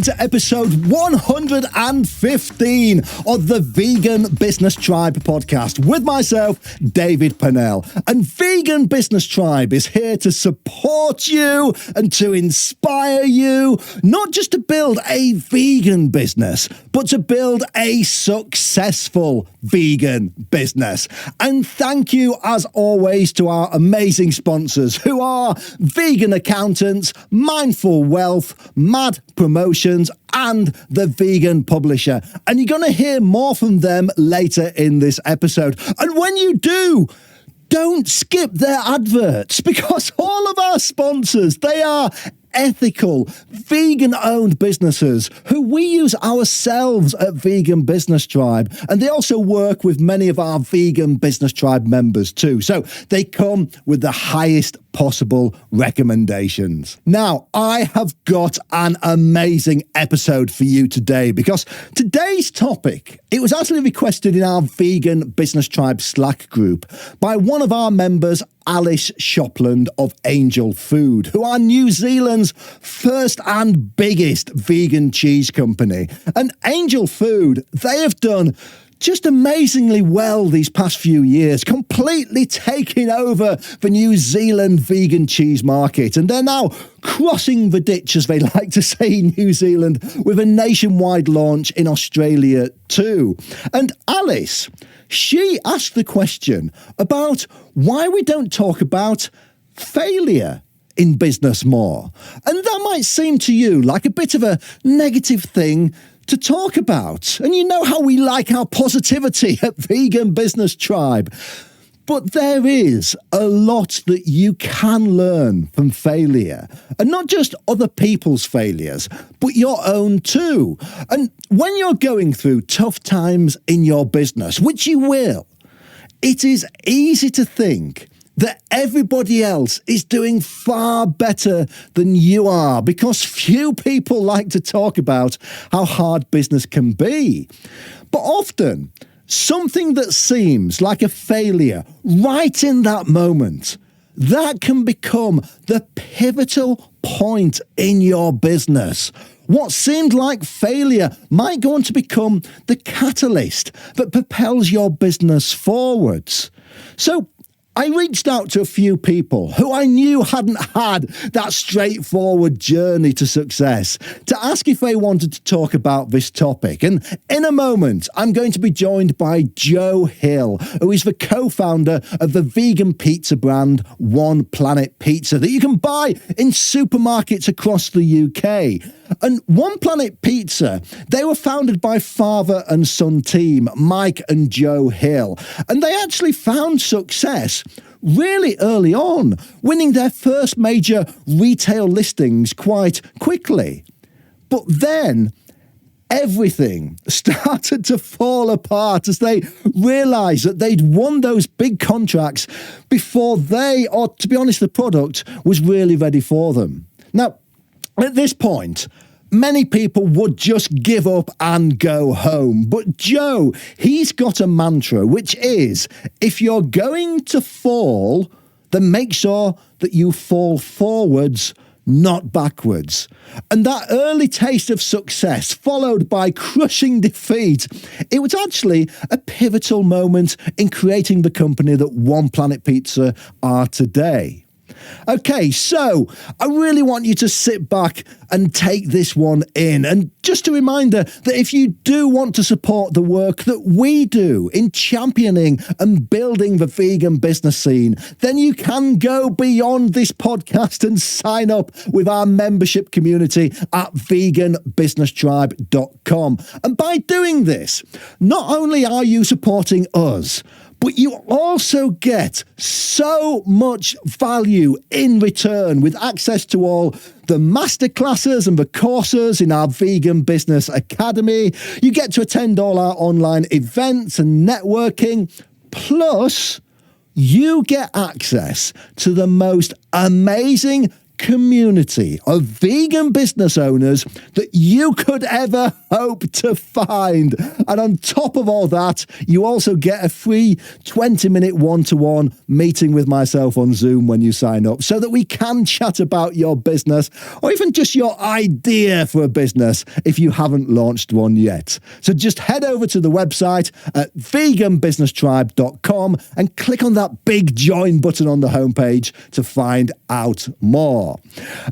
welcome to episode 115 of the Vegan Business Tribe podcast with myself, David Purnell. And Vegan Business Tribe is here to support you and to inspire you, not just to build a vegan business, but to build a successful vegan business. And thank you, as always, to our amazing sponsors who are Vegan Accountants, Mindful Wealth, Mad Promotions, and the Vegan Publisher. And you're going to hear more from them later in this episode. And when you do, don't skip their adverts, because all of our sponsors, they are ethical, vegan-owned businesses who we use ourselves at Vegan Business Tribe. And they also work with many of our Vegan Business Tribe members too. So they come with the highest possible recommendations. Now, I have got an amazing episode for you today, because today's topic, it was actually requested in our Vegan Business Tribe Slack group by one of our members, Alice Shopland of Angel Food, who are New Zealand's first and biggest vegan cheese company. And Angel Food, they have done just amazingly well these past few years, completely taking over the New Zealand vegan cheese market. And they're now crossing the ditch, as they like to say in New Zealand, with a nationwide launch in Australia too. And Alice, she asked the question about why we don't talk about failure in business more. And that might seem to you like a bit of a negative thing to talk about. And you know how we like our positivity at Vegan Business Tribe. But there is a lot that you can learn from failure. And not just other people's failures, but your own too. And when you're going through tough times in your business, which you will, it is easy to think that everybody else is doing far better than you are, because few people like to talk about how hard business can be. But often, something that seems like a failure right in that moment, that can become the pivotal point in your business. What seemed like failure might go on to become the catalyst that propels your business forwards. So I reached out to a few people who I knew hadn't had that straightforward journey to success to ask if they wanted to talk about this topic. And in a moment, I'm going to be joined by Joe Hill, who is the co-founder of the vegan pizza brand One Planet Pizza that you can buy in supermarkets across the UK. And One Planet Pizza, they were founded by father and son team, Mike and Joe Hill. And they actually found success really early on, winning their first major retail listings quite quickly. But then everything started to fall apart as they realised that they'd won those big contracts before they, or to be honest, the product was really ready for them. Now, at this point, many people would just give up and go home. But Joe, he's got a mantra, which is, if you're going to fall, then make sure that you fall forwards, not backwards. And that early taste of success, followed by crushing defeat, it was actually a pivotal moment in creating the company that One Planet Pizza are today. Okay, so I really want you to sit back and take this one in. And just a reminder that if you do want to support the work that we do in championing and building the vegan business scene, then you can go beyond this podcast and sign up with our membership community at veganbusinesstribe.com. And by doing this, not only are you supporting us, but you also get so much value in return with access to all the masterclasses and the courses in our Vegan Business Academy. You get to attend all our online events and networking. Plus, you get access to the most amazing community of vegan business owners that you could ever hope to find. And on top of all that, you also get a free 20-minute one-to-one meeting with myself on Zoom when you sign up, so that we can chat about your business or even just your idea for a business if you haven't launched one yet. So just head over to the website at veganbusinesstribe.com and click on that big join button on the homepage to find out more.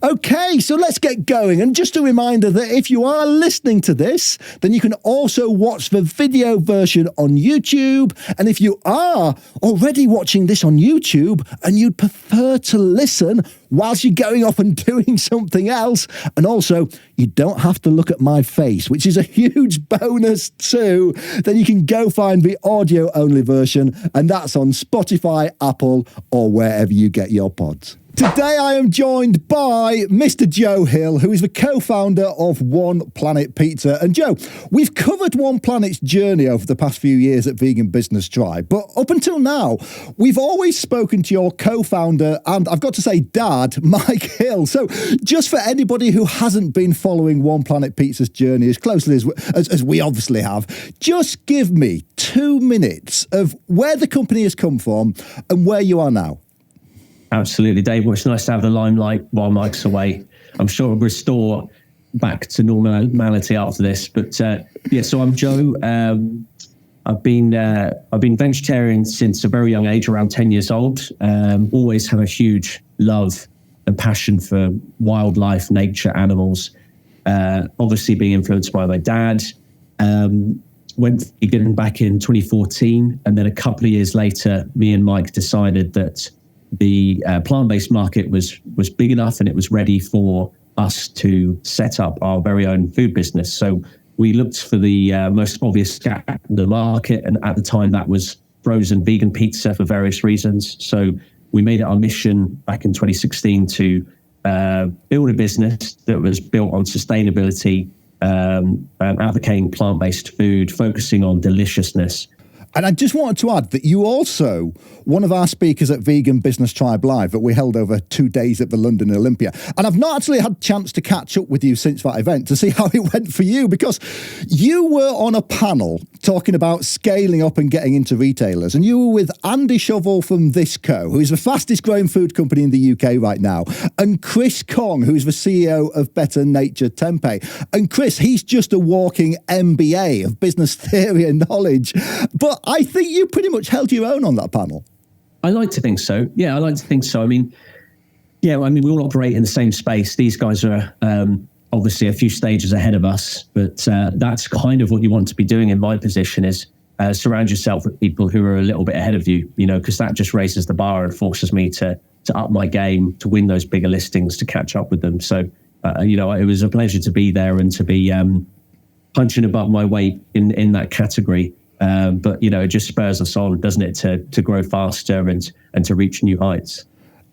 Okay, so let's get going. And just a reminder that if you are listening to this, then you can also watch the video version on YouTube. And if you are already watching this on YouTube and you'd prefer to listen whilst you're going off and doing something else, and also you don't have to look at my face, which is a huge bonus too, then you can go find the audio only version, and that's on Spotify, Apple, or wherever you get your pods. Today I am joined by Mr. Joe Hill, who is the co-founder of One Planet Pizza. And Joe, we've covered One Planet's journey over the past few years at Vegan Business Tribe, but up until now, we've always spoken to your co-founder and, I've got to say, dad, Mike Hill. So just for anybody who hasn't been following One Planet Pizza's journey as closely as we obviously have, just give me 2 minutes of where the company has come from and where you are now. Absolutely, Dave. Well, it's nice to have the limelight while Mike's away. I'm sure we'll restore back to normality after this. But so I'm Joe. I've been vegetarian since a very young age, around 10 years old. Always had a huge love and passion for wildlife, nature, animals. Obviously, being influenced by my dad. Went vegan back in 2014, and then a couple of years later, me and Mike decided that the plant-based market was big enough and it was ready for us to set up our very own food business. So we looked for the most obvious gap in the market, and at the time that was frozen vegan pizza for various reasons. So we made it our mission back in 2016 to build a business that was built on sustainability, advocating plant-based food, focusing on deliciousness. And I just wanted to add that you also, one of our speakers at Vegan Business Tribe Live that we held over 2 days at the London Olympia. And I've not actually had a chance to catch up with you since that event to see how it went for you, because you were on a panel talking about scaling up and getting into retailers. And you were with Andy Shovel from Thisco, who is the fastest growing food company in the UK right now, and Chris Kong, who is the CEO of Better Nature Tempeh. And Chris, he's just a walking MBA of business theory and knowledge. But I think you pretty much held your own on that panel. I like to think so. Yeah, I like to think so. I mean, we all operate in the same space. These guys are obviously a few stages ahead of us, but that's kind of what you want to be doing in my position is surround yourself with people who are a little bit ahead of you, because that just raises the bar and forces me to up my game, to win those bigger listings, to catch up with them. So, it was a pleasure to be there and to be punching above my weight in that category. But it just spurs us on, doesn't it, to grow faster and to reach new heights.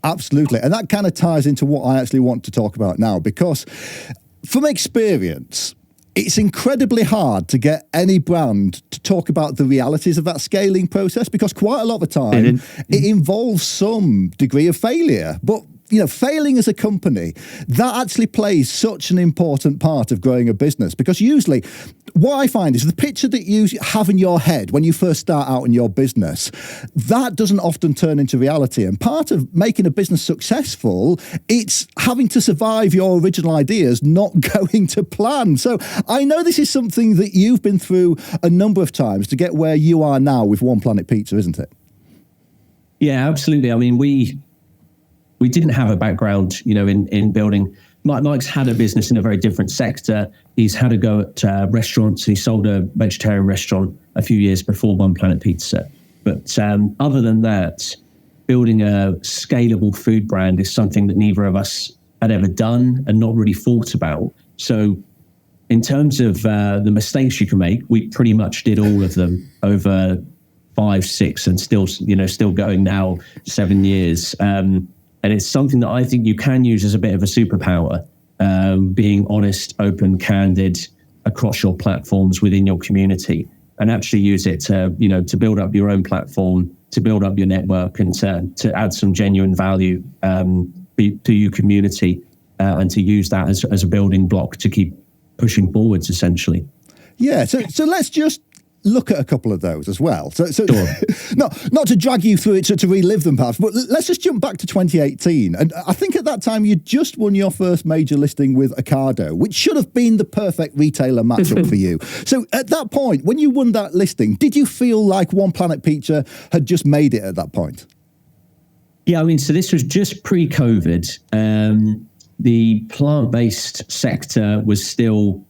Absolutely. And that kind of ties into what I actually want to talk about now, because from experience, it's incredibly hard to get any brand to talk about the realities of that scaling process, because quite a lot of the time it involves some degree of failure. But failing as a company, that actually plays such an important part of growing a business, because usually what I find is the picture that you have in your head when you first start out in your business, that doesn't often turn into reality. And part of making a business successful, it's having to survive your original ideas not going to plan. So I know this is something that you've been through a number of times to get where you are now with One Planet Pizza, isn't it? Yeah, absolutely. I mean, we didn't have a background, in building. Mike's had a business in a very different sector. He's had a go at restaurants. He sold a vegetarian restaurant a few years before One Planet Pizza. But other than that, building a scalable food brand is something that neither of us had ever done and not really thought about. So in terms of the mistakes you can make, we pretty much did all of them over 5, 6, and still going now, 7 years. And it's something that I think you can use as a bit of a superpower, being honest, open, candid across your platforms within your community, and actually use it to build up your own platform, to build up your network, and to add some genuine value BU community, and to use that as a building block to keep pushing forwards, essentially. Yeah, so let's just look at a couple of those as well. So Sure. not to drag you through it to relive them perhaps, but let's just jump back to 2018. And I think at that time you just won your first major listing with Ocado, which should have been the perfect retailer matchup for you. So at that point, when you won that listing, did you feel like One Planet Pizza had just made it at that point? Yeah, I mean, so this was just pre-COVID. The plant-based sector was still,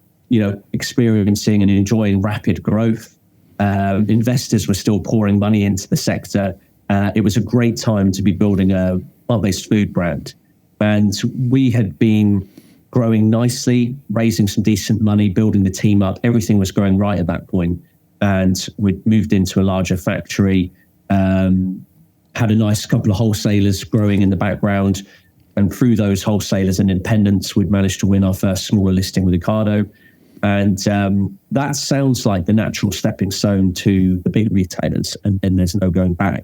experiencing and enjoying rapid growth. Investors were still pouring money into the sector. It was a great time to be building a plant-based food brand. And we had been growing nicely, raising some decent money, building the team up. Everything was going right at that point. And we'd moved into a larger factory, had a nice couple of wholesalers growing in the background. And through those wholesalers and independents, we'd managed to win our first smaller listing with Ocado. And that sounds like the natural stepping stone to the big retailers, and there's no going back.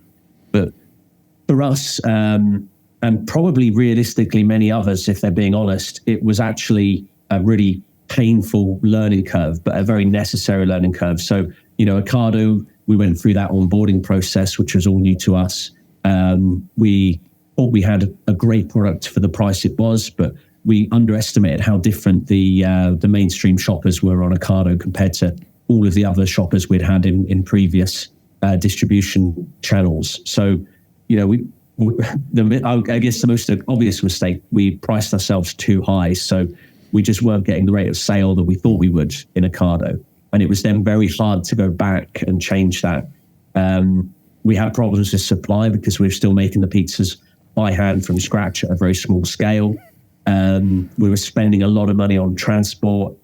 But for us, and probably realistically many others, if they're being honest, it was actually a really painful learning curve, but a very necessary learning curve. So, Ocado, we went through that onboarding process, which was all new to us. We thought we had a great product for the price it was, but we underestimated how different the mainstream shoppers were on Ocado compared to all of the other shoppers we'd had in previous distribution channels. So, I guess the most obvious mistake, we priced ourselves too high. So we just weren't getting the rate of sale that we thought we would in Ocado. And it was then very hard to go back and change that. We had problems with supply because we were still making the pizzas by hand from scratch at a very small scale. We were spending a lot of money on transport,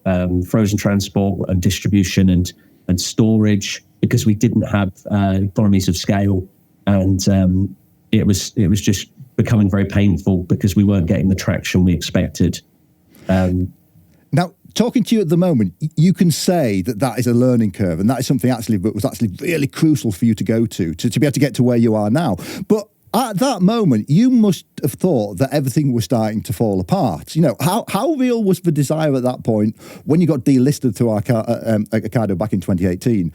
frozen transport and distribution and storage because we didn't have economies of scale. And it was just becoming very painful because we weren't getting the traction we expected. Now, talking to you at the moment, you can say that is a learning curve, and that is something that was actually really crucial for you to go to be able to get to where you are now. But at that moment, you must have thought that everything was starting to fall apart. How real was the desire at that point when you got delisted through Ocado back in 2018?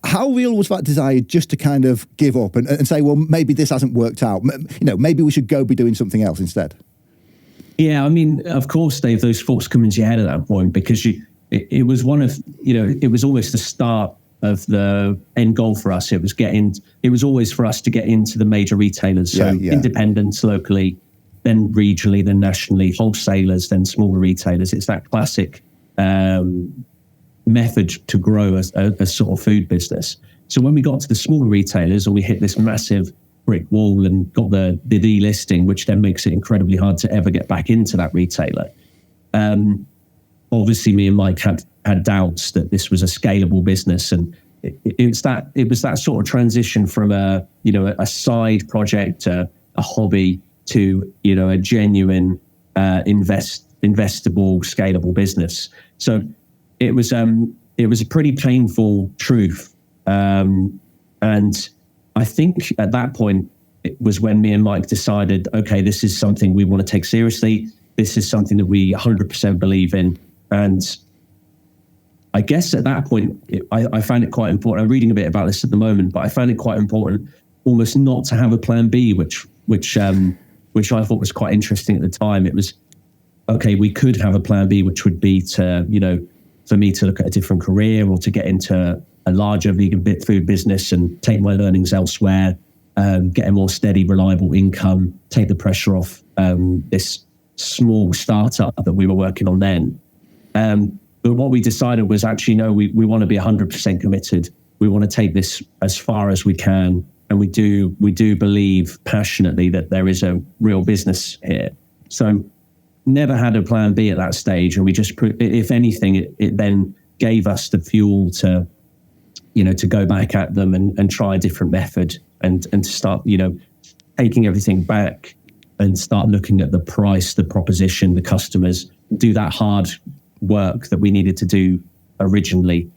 How real was that desire just to kind of give up and say, well, maybe this hasn't worked out. Maybe we should go be doing something else instead? Yeah, I mean, of course, Dave, those thoughts come into your head at that point because it was one of, it was almost the start of the end goal for us. It was always for us to get into the major retailers. So independents locally, then regionally, then nationally, wholesalers, then smaller retailers. It's that classic method to grow a sort of food business. So when we got to the smaller retailers and we hit this massive brick wall and got the delisting, which then makes it incredibly hard to ever get back into that retailer. Obviously, me and Mike had doubts that this was a scalable business, and it was that sort of transition from a side project, a hobby, to a genuine investable, scalable business. So it was a pretty painful truth, and I think at that point it was when me and Mike decided, okay, this is something we want to take seriously. This is something that we 100% believe in. And I guess at that point, I found it quite important. I'm reading a bit about this at the moment, but I found it quite important almost not to have a plan B, which I thought was quite interesting at the time. It was, okay, we could have a plan B, which would be to, for me to look at a different career or to get into a larger vegan food business and take my learnings elsewhere, get a more steady, reliable income, take the pressure off this small startup that we were working on then. But what we decided was actually, no, we want to be 100% committed. We want to take this as far as we can. And we do believe passionately that there is a real business here. So never had a plan B at that stage. And we just, if anything, it then gave us the fuel to go back at them and try a different method and to start, taking everything back and start looking at the price, the proposition, the customers, do that hard work that we needed to do originally.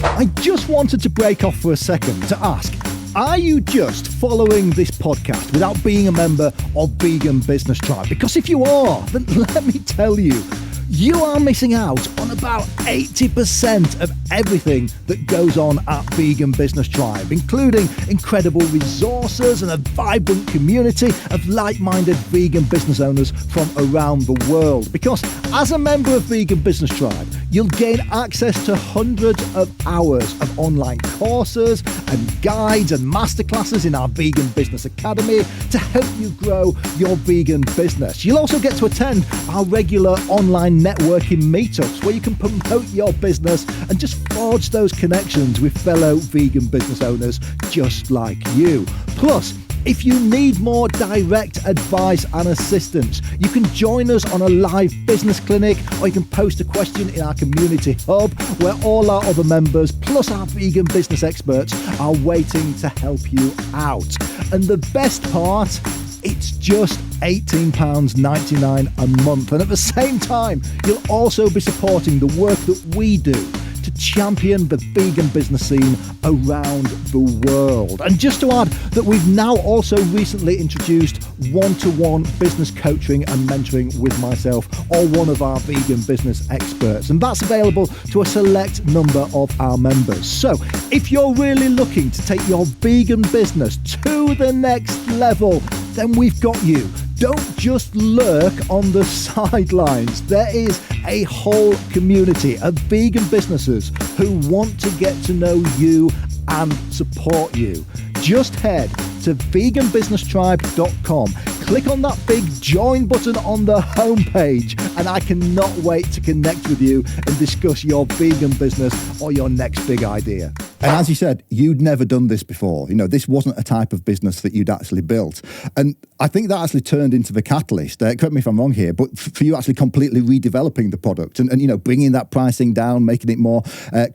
I just wanted to break off for a second to ask, are you just following this podcast without being a member of Vegan Business Tribe? Because if you are, then let me tell you, you are missing out on about 80% of everything that goes on at Vegan Business Tribe, including incredible resources and a vibrant community of like-minded vegan business owners from around the world. Because as a member of Vegan Business Tribe, you'll gain access to hundreds of hours of online courses and guides and masterclasses in our Vegan Business Academy to help you grow your vegan business. You'll also get to attend our regular online networking meetups where you can promote your business and just forge those connections with fellow vegan business owners just like you. Plus, if you need more direct advice and assistance, you can join us on a live business clinic, or you can post a question in our community hub where all our other members, plus our vegan business experts, are waiting to help you out. And the best part, it's just £18.99 a month. And at the same time, you'll also be supporting the work that we do to champion the vegan business scene around the world. And just to add that we've now also recently introduced one-to-one business coaching and mentoring with myself or one of our vegan business experts. And that's available to a select number of our members. So if you're really looking to take your vegan business to the next level, then we've got you. Don't just lurk on the sidelines. There is a whole community of vegan businesses who want to get to know you and support you. Just head to veganbusinesstribe.com. Click on that big join button on the homepage, and I cannot wait to connect with you and discuss your vegan business or your next big idea. And as you said, you'd never done this before. You know, this wasn't a type of business that you'd actually built. And I think that actually turned into the catalyst. Correct me if I'm wrong here, but for you actually completely redeveloping the product and you know, bringing that pricing down, making it more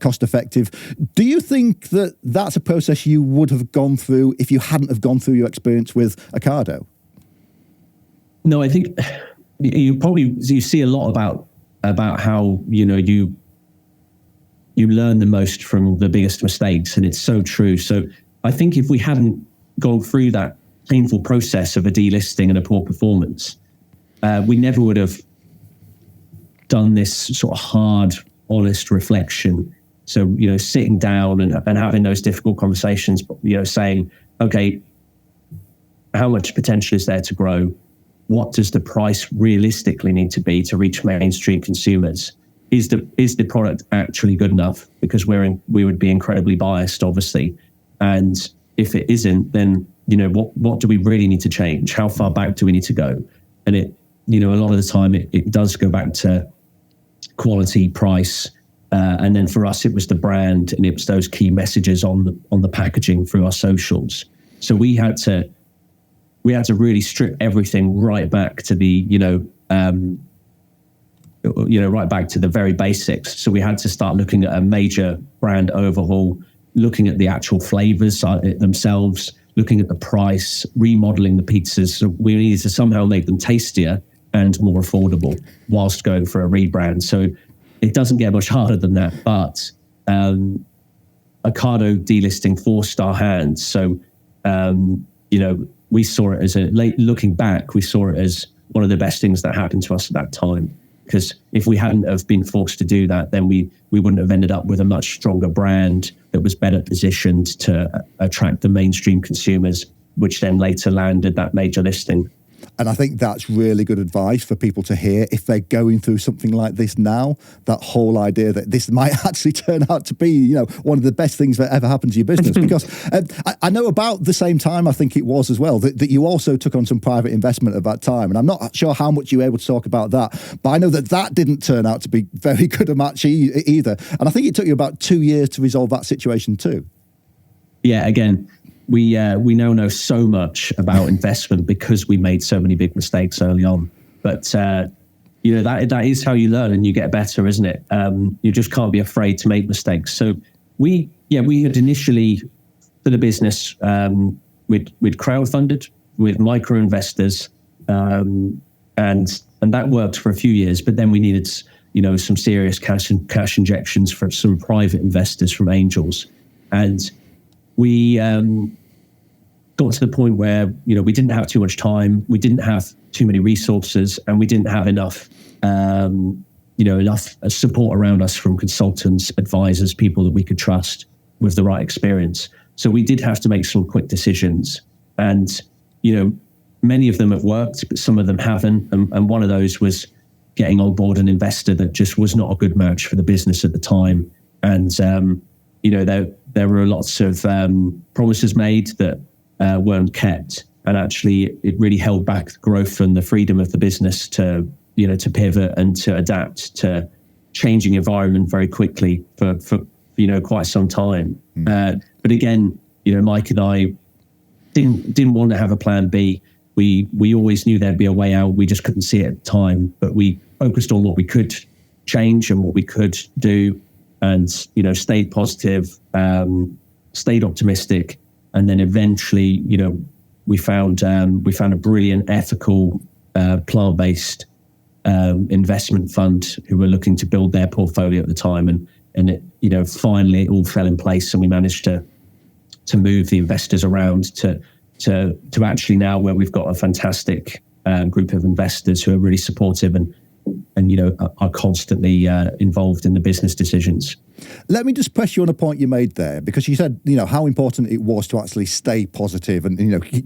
cost effective. Do you think that that's a process you would have gone through if you hadn't have gone through your experience with Ocado? No, I think you see a lot about how, you know, you learn the most from the biggest mistakes, and it's so true. So I think if we hadn't gone through that painful process of a delisting and a poor performance, we never would have done this sort of hard, honest reflection. So, you know, sitting down and having those difficult conversations, you know, saying, okay, how much potential is there to grow? What does the price realistically need to be to reach mainstream consumers? Is the product actually good enough? Because we would be incredibly biased, obviously. And if it isn't, then, you know, what do we really need to change? How far back do we need to go? And it, you know, a lot of the time it does go back to quality, price, and then for us it was the brand, and it was those key messages on the packaging through our socials. So we had to really strip everything right back to the, right back to the very basics. So we had to start looking at a major brand overhaul, looking at the actual flavors themselves, looking at the price, remodeling the pizzas. So we needed to somehow make them tastier and more affordable whilst going for a rebrand. So it doesn't get much harder than that, but Ocado delisting forced our hands. So, we saw it as looking back, we saw it as one of the best things that happened to us at that time. Because if we hadn't have been forced to do that, then we wouldn't have ended up with a much stronger brand that was better positioned to attract the mainstream consumers, which then later landed that major listing. And I think that's really good advice for people to hear if they're going through something like this now, that whole idea that this might actually turn out to be, one of the best things that ever happened to your business. Because I know about the same time, I think it was as well, that you also took on some private investment at that time. And I'm not sure how much you were able to talk about that, but I know that didn't turn out to be very good a match either. And I think it took you about 2 years to resolve that situation too. Yeah, again, we now know so much about investment because we made so many big mistakes early on. But that is how you learn and you get better, isn't it? You just can't be afraid to make mistakes. So we had initially for the business we'd crowdfunded with micro investors, and that worked for a few years. But then we needed some serious cash injections from some private investors, from angels, and we got to the point where, we didn't have too much time, we didn't have too many resources, and we didn't have enough, enough support around us from consultants, advisors, people that we could trust with the right experience. So we did have to make some quick decisions, and, many of them have worked, but some of them haven't. And one of those was getting on board an investor that just was not a good match for the business at the time. And, there were lots of promises made that weren't kept. And actually, it really held back the growth and the freedom of the business to pivot and to adapt to changing environment very quickly for quite some time. But again, Mike and I didn't want to have a plan B. We always knew there'd be a way out. We just couldn't see it at the time. But we focused on what we could change and what we could do, and stayed positive, stayed optimistic, and then eventually, we found a brilliant, ethical, plant-based investment fund who were looking to build their portfolio at the time, and it finally it all fell in place, and we managed to move the investors around to actually now where we've got a fantastic group of investors who are really supportive and are constantly involved in the business decisions. Let me just press you on a point you made there, because you said, how important it was to actually stay positive and,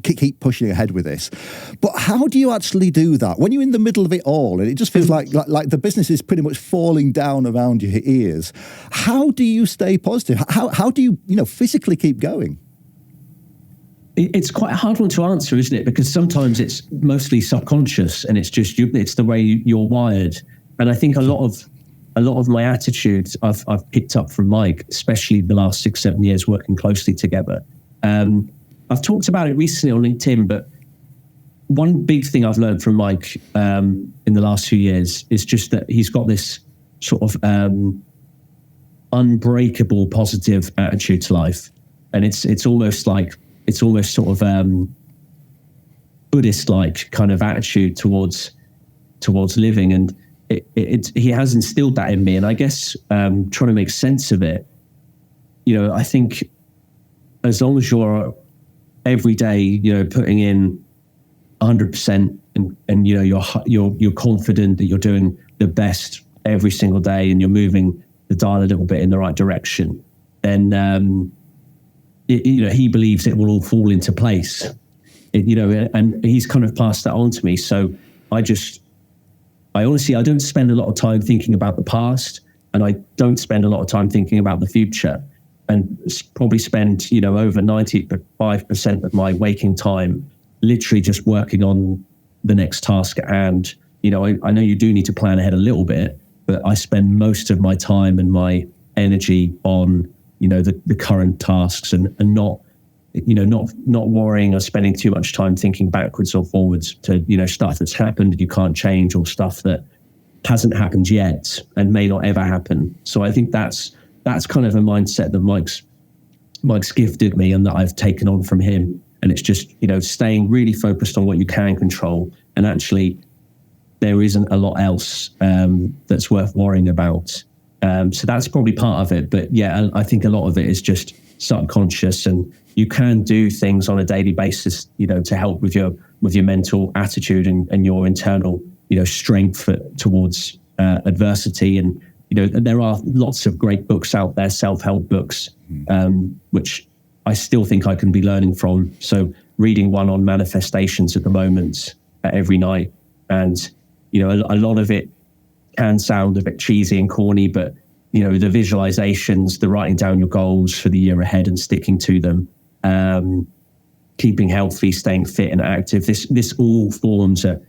keep pushing ahead with this. But how do you actually do that when you're in the middle of it all and it just feels like the business is pretty much falling down around your ears? How do you stay positive? How do you, physically keep going? It's quite a hard one to answer, isn't it? Because sometimes it's mostly subconscious, and it's just it's the way you're wired. And I think a lot of my attitudes I've picked up from Mike, especially the last 6-7 years working closely together. I've talked about it recently on LinkedIn, but one big thing I've learned from Mike in the last few years is just that he's got this sort of unbreakable positive attitude to life, and it's almost sort of Buddhist-like kind of attitude towards living, and he has instilled that in me. And I guess trying to make sense of it, I think as long as you're every day, putting in 100%, and you're confident that you're doing the best every single day, and you're moving the dial a little bit in the right direction, then he believes it will all fall into place, and he's kind of passed that on to me. So I honestly don't spend a lot of time thinking about the past, and I don't spend a lot of time thinking about the future, and probably spend, over 95% of my waking time literally just working on the next task. And, I know you do need to plan ahead a little bit, but I spend most of my time and my energy on the current tasks, and not worrying or spending too much time thinking backwards or forwards to stuff that's happened and you can't change, or stuff that hasn't happened yet and may not ever happen. So I think that's kind of a mindset that Mike's gifted me and that I've taken on from him. And it's just staying really focused on what you can control, and actually there isn't a lot else that's worth worrying about. So that's probably part of it. But yeah, I think a lot of it is just subconscious, and you can do things on a daily basis, to help with your mental attitude and your internal, strength towards adversity. And, there are lots of great books out there, self-help books, which I still think I can be learning from. So reading one on manifestations at the moment every night. And, a lot of it can sound a bit cheesy and corny, but the visualizations, the writing down your goals for the year ahead and sticking to them, keeping healthy, staying fit and active. This all forms a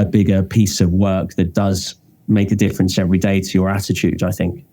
bigger piece of work that does make a difference every day to your attitude, I think.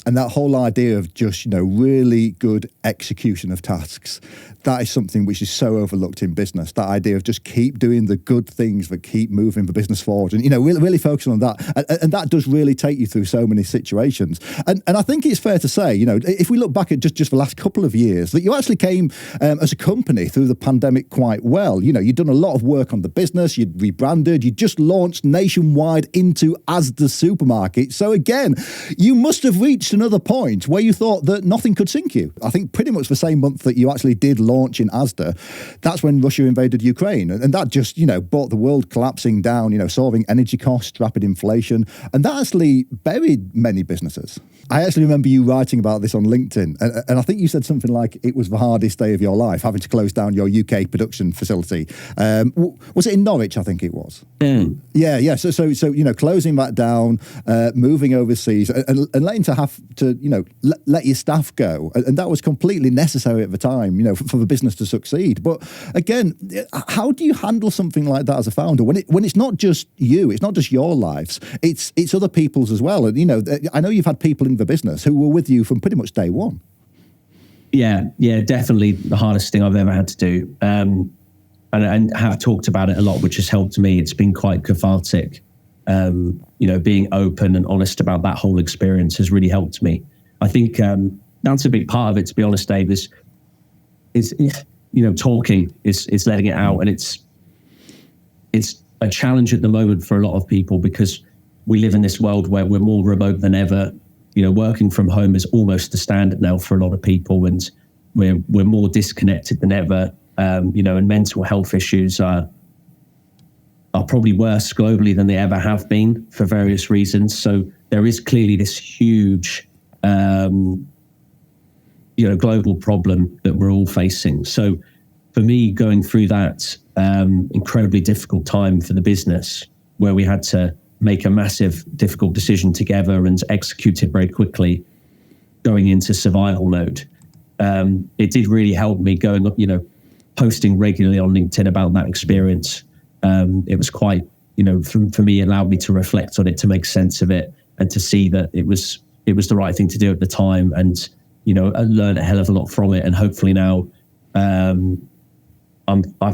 And that whole idea of just, really good execution of tasks, that is something which is so overlooked in business. That idea of just keep doing the good things that keep moving the business forward, and, really focusing on that. And that does really take you through so many situations. And I think it's fair to say, if we look back at just the last couple of years, that you actually came as a company through the pandemic quite well. You'd done a lot of work on the business, you'd rebranded, you just launched nationwide into Asda supermarket. So again, you must have reached reached another point where you thought that nothing could sink you. I think pretty much the same month that you actually did launch in Asda, that's when Russia invaded Ukraine. And that just, brought the world collapsing down, solving energy costs, rapid inflation. And that actually buried many businesses. I actually remember you writing about this on LinkedIn. And I think you said something like it was the hardest day of your life, having to close down your UK production facility. Was it in Norwich, I think it was? Yeah. So closing that down, moving overseas and letting to have to, let your staff go. And that was completely necessary at the time, for the business to succeed. But again, how do you handle something like that as a founder when it's not just you, it's not just your lives, it's other people's as well. And, I know you've had people in the business who were with you from pretty much day one. Yeah, definitely the hardest thing I've ever had to do. And have talked about it a lot, which has helped me. It's been quite cathartic. Being open and honest about that whole experience has really helped me. I think that's a big part of it, to be honest, Dave, is talking, is letting it out. And it's a challenge at the moment for a lot of people because we live in this world where we're more remote than ever. Working from home is almost the standard now for a lot of people, and we're more disconnected than ever. And mental health issues are probably worse globally than they ever have been for various reasons. So there is clearly this huge, global problem that we're all facing. So for me, going through that incredibly difficult time for the business, where we had to make a massive, difficult decision together and execute it very quickly, going into survival mode, it did really help me going up, posting regularly on LinkedIn about that experience. It was quite, for me, it allowed me to reflect on it, to make sense of it, and to see that it was the right thing to do at the time, and I learned a hell of a lot from it. And hopefully now, I'm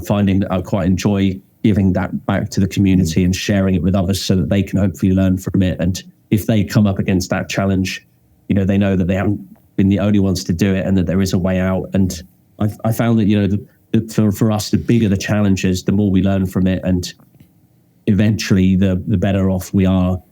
finding that I quite enjoy giving that back to the community and sharing it with others, so that they can hopefully learn from it. And if they come up against that challenge, they know that they haven't been the only ones to do it, and that there is a way out. And I found that for us, the bigger the challenges, the more we learn from it, and eventually the better off we are,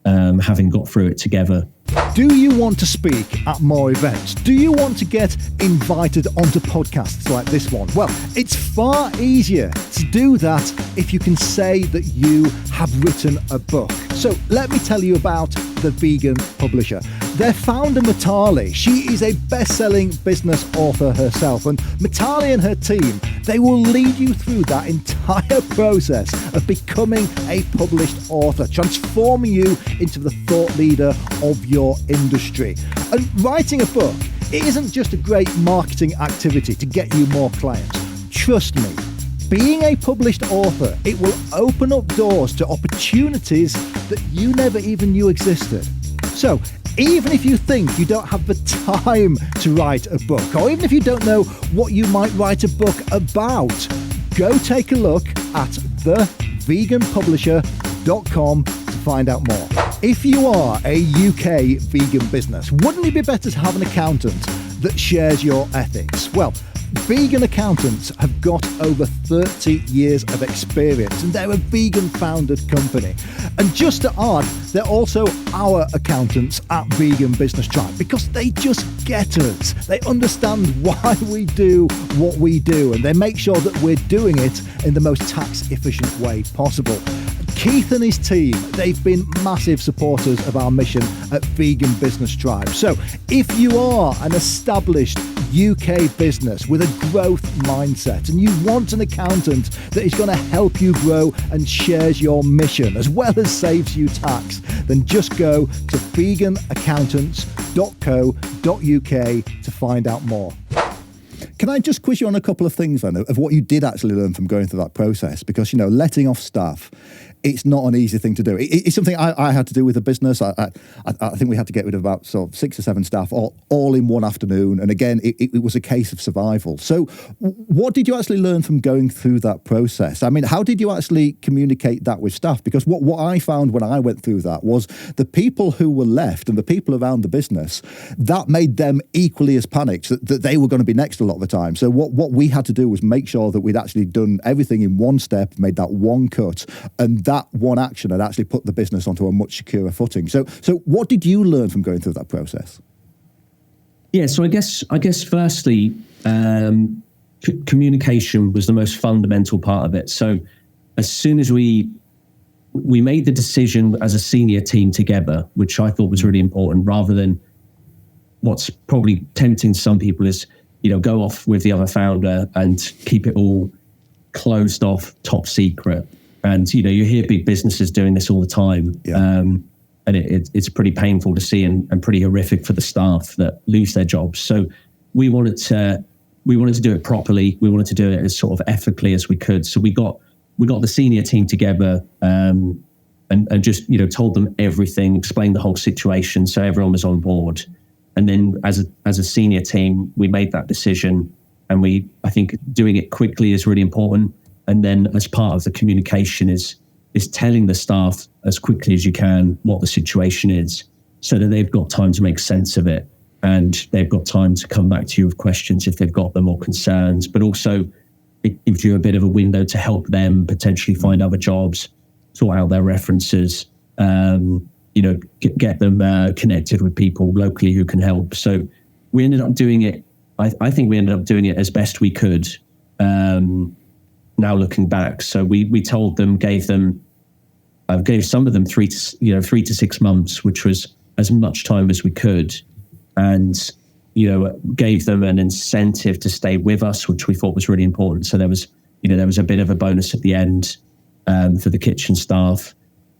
having got through it together. Do you want to speak at more events? Do you want to get invited onto podcasts like this one? Well, it's far easier to do that if you can say that you have written a book. So let me tell you about The Vegan Publisher. Their founder, Mitali, she is a best-selling business author herself. And Mitali and her team, they will lead you through that entire process of becoming a published author, transforming you into the thought leader of your industry. And writing a book, it isn't just a great marketing activity to get you more clients. Trust me, being a published author, it will open up doors to opportunities that you never even knew existed. So, even if you think you don't have the time to write a book, or even if you don't know what you might write a book about, go take a look at theveganpublisher.com to find out more. If you are a UK vegan business, wouldn't it be better to have an accountant that shares your ethics? Well, vegan accountants have got over 30 years of experience, and they're a vegan founded company. And just to add, they're also our accountants at Vegan Business Tribe, because they just get us. They understand why we do what we do, and they make sure that we're doing it in the most tax efficient way possible. Keith and his team, they've been massive supporters of our mission at Vegan Business Tribe. So if you are an established UK business with a growth mindset and you want an accountant that is going to help you grow and shares your mission as well as saves you tax, then just go to veganaccountants.co.uk to find out more. Can I just quiz you on a couple of things then of what you did actually learn from going through that process? Because, letting off staff, it's not an easy thing to do. It's something I had to do with a business. I think we had to get rid of about 6 or 7 staff all in one afternoon. And again, it was a case of survival. So what did you actually learn from going through that process? I mean, how did you actually communicate that with staff? Because what I found when I went through that was the people who were left and the people around the business, that made them equally as panicked that they were going to be next a lot of the time. So what we had to do was make sure that we'd actually done everything in one step, made that one cut, and that one action had actually put the business onto a much securer footing. So what did you learn from going through that process? Yeah, so I guess firstly, communication was the most fundamental part of it. So as soon as we made the decision as a senior team together, which I thought was really important, rather than what's probably tempting to some people is, go off with the other founder and keep it all closed off, top secret. And, you hear big businesses doing this all the time. Yeah. And it's pretty painful to see and pretty horrific for the staff that lose their jobs. So we wanted to do it properly. We wanted to do it as sort of ethically as we could. So we got the senior team together and just, told them everything, explained the whole situation. So everyone was on board. And then as a senior team, we made that decision, and I think doing it quickly is really important. And then as part of the communication is telling the staff as quickly as you can what the situation is, so that they've got time to make sense of it, and they've got time to come back to you with questions if they've got them or concerns. But also it gives you a bit of a window to help them potentially find other jobs, sort out their references, get them connected with people locally who can help. So we ended up doing it. I think we ended up doing it as best we could. Now looking back, so we told them, gave some of them 3 to 6 months, which was as much time as we could, and gave them an incentive to stay with us, which we thought was really important. So there was a bit of a bonus at the end for the kitchen staff.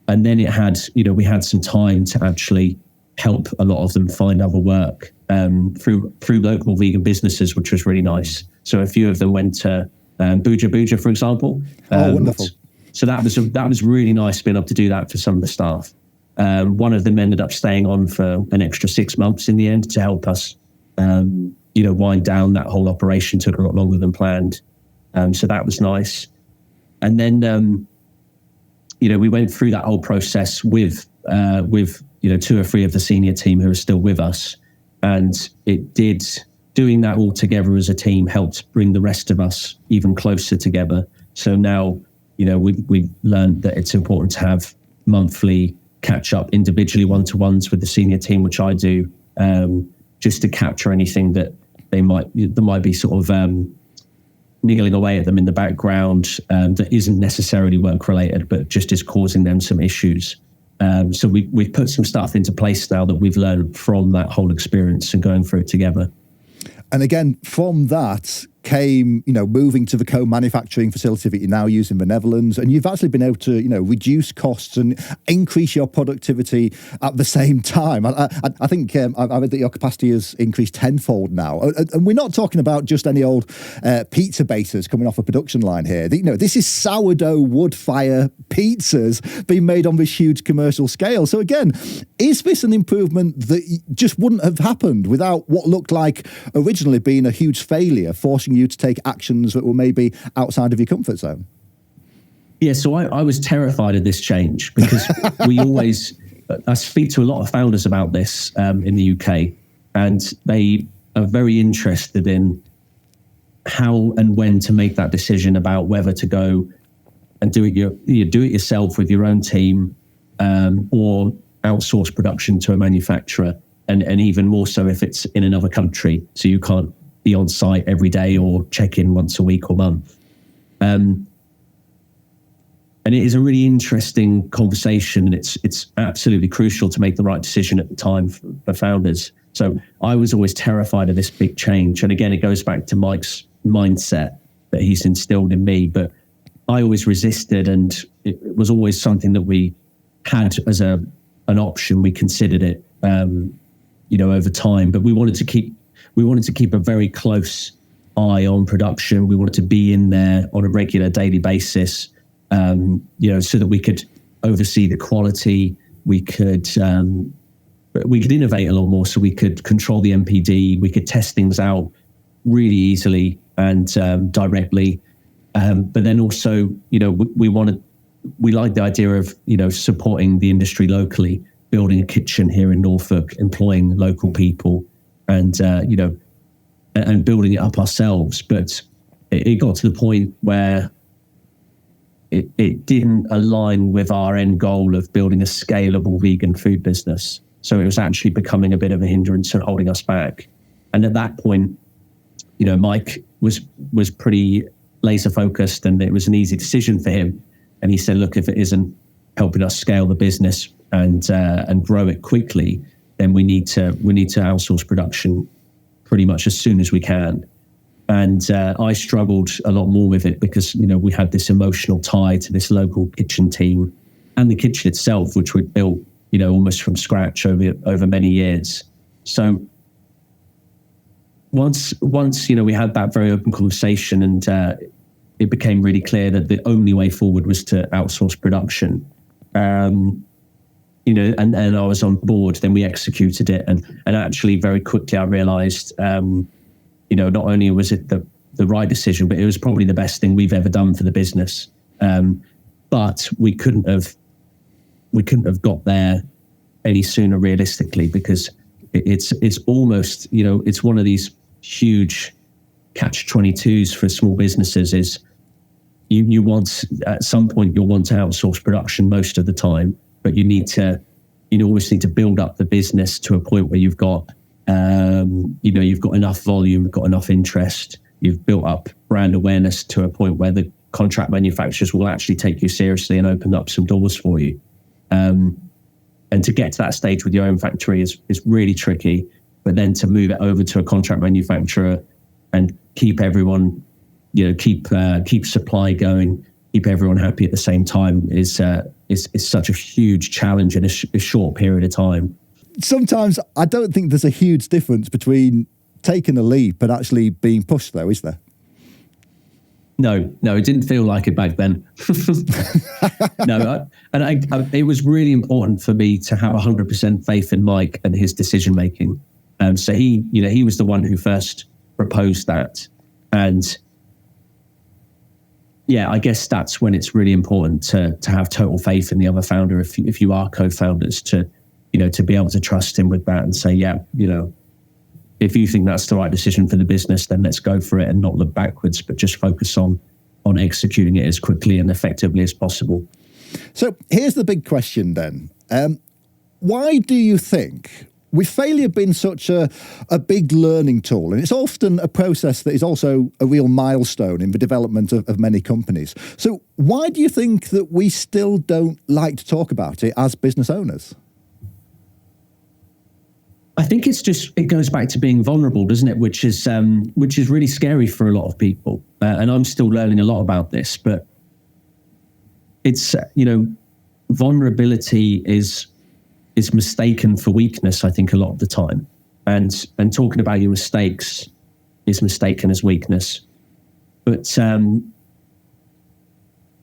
And then we had some time to actually help a lot of them find other work through local vegan businesses, which was really nice. So a few of them went to Booja Booja, for example. Wonderful. So that was really nice being able to do that for some of the staff. One of them ended up staying on for an extra 6 months in the end to help us, wind down that whole operation. Took a lot longer than planned. So that was nice. And then, we went through that whole process with 2 or 3 of the senior team who are still with us. And doing that all together as a team helped bring the rest of us even closer together. So now, we've learned that it's important to have monthly catch up individually one-to-ones with the senior team, which I do, just to capture anything that there might be sort of niggling away at them in the background that isn't necessarily work related, but just is causing them some issues. So we've put some stuff into place now that we've learned from that whole experience and going through it together. And again, from that came, moving to the co-manufacturing facility that you're now using in the Netherlands, and you've actually been able to, reduce costs and increase your productivity at the same time. I think I read that your capacity has increased tenfold now, and we're not talking about just any old pizza basers coming off a production line here. This is sourdough wood fire pizzas being made on this huge commercial scale. So again, is this an improvement that just wouldn't have happened without what looked like originally being a huge failure, forcing you to take actions that were maybe outside of your comfort zone? Yeah, so I was terrified of this change because I speak to a lot of founders about this in the UK, and they are very interested in how and when to make that decision about whether to go and do it yourself with your own team, or outsource production to a manufacturer, and even more so if it's in another country, so you can't be on site every day or check in once a week or month. And it is a really interesting conversation, and it's absolutely crucial to make the right decision at the time for founders. So I was always terrified of this big change. And again, it goes back to Mike's mindset that he's instilled in me, but I always resisted, and it was always something that we had as an option. We considered it, over time, but we wanted to keep a very close eye on production. We wanted to be in there on a regular daily basis, so that we could oversee the quality. We could innovate a lot more, so we could control the MPD. We could test things out really easily and directly. But then also, we like the idea of, supporting the industry locally, building a kitchen here in Norfolk, employing local people, and building it up ourselves. But it got to the point where it didn't align with our end goal of building a scalable vegan food business. So it was actually becoming a bit of a hindrance and holding us back. And at that point, Mike was pretty laser focused, and it was an easy decision for him. And he said, look, if it isn't helping us scale the business and grow it quickly, then we need to outsource production pretty much as soon as we can. And I struggled a lot more with it because, we had this emotional tie to this local kitchen team and the kitchen itself, which we'd built, almost from scratch over many years. So once we had that very open conversation, and it became really clear that the only way forward was to outsource production. And I was on board. Then we executed it, and actually very quickly I realised, not only was it the right decision, but it was probably the best thing we've ever done for the business. But we couldn't have got there any sooner, realistically, because it's almost, it's one of these huge catch-22s for small businesses. Is you want, at some point you'll want to outsource production most of the time, but you always need to build up the business to a point where you've got you've got enough volume, got enough interest, you've built up brand awareness to a point where the contract manufacturers will actually take you seriously and open up some doors for you. And to get to that stage with your own factory is really tricky. But then to move it over to a contract manufacturer and keep everyone, keep supply going, keep everyone happy at the same time is such a huge challenge in a short period of time. Sometimes I don't think there's a huge difference between taking a leap and actually being pushed, though, is there? No, it didn't feel like it back then. It was really important for me to have 100% faith in Mike and his decision making. So he was the one who first proposed that, and yeah, I guess that's when it's really important to have total faith in the other founder. If you are co-founders, to be able to trust him with that and say, yeah, if you think that's the right decision for the business, then let's go for it and not look backwards, but just focus on executing it as quickly and effectively as possible. So here's the big question then. Why do you think, with failure being such a big learning tool, and it's often a process that is also a real milestone in the development of many companies, so why do you think that we still don't like to talk about it as business owners? I think it goes back to being vulnerable, doesn't it? Which is really scary for a lot of people. And I'm still learning a lot about this, but it's, vulnerability is mistaken for weakness, I think, a lot of the time. And talking about your mistakes is mistaken as weakness. But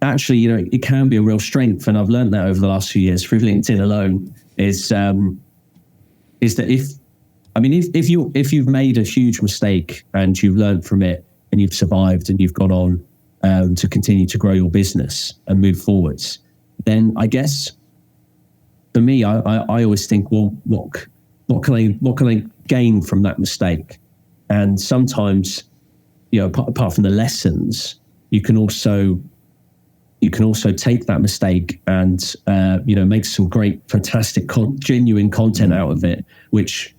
actually, it can be a real strength. And I've learned that over the last few years through LinkedIn alone, is that if you've made a huge mistake and you've learned from it and you've survived and you've gone on to continue to grow your business and move forwards, then I guess for me, I always think, well, what can I gain from that mistake? And sometimes, apart from the lessons, you can also take that mistake and make some great, fantastic, genuine content out of it, which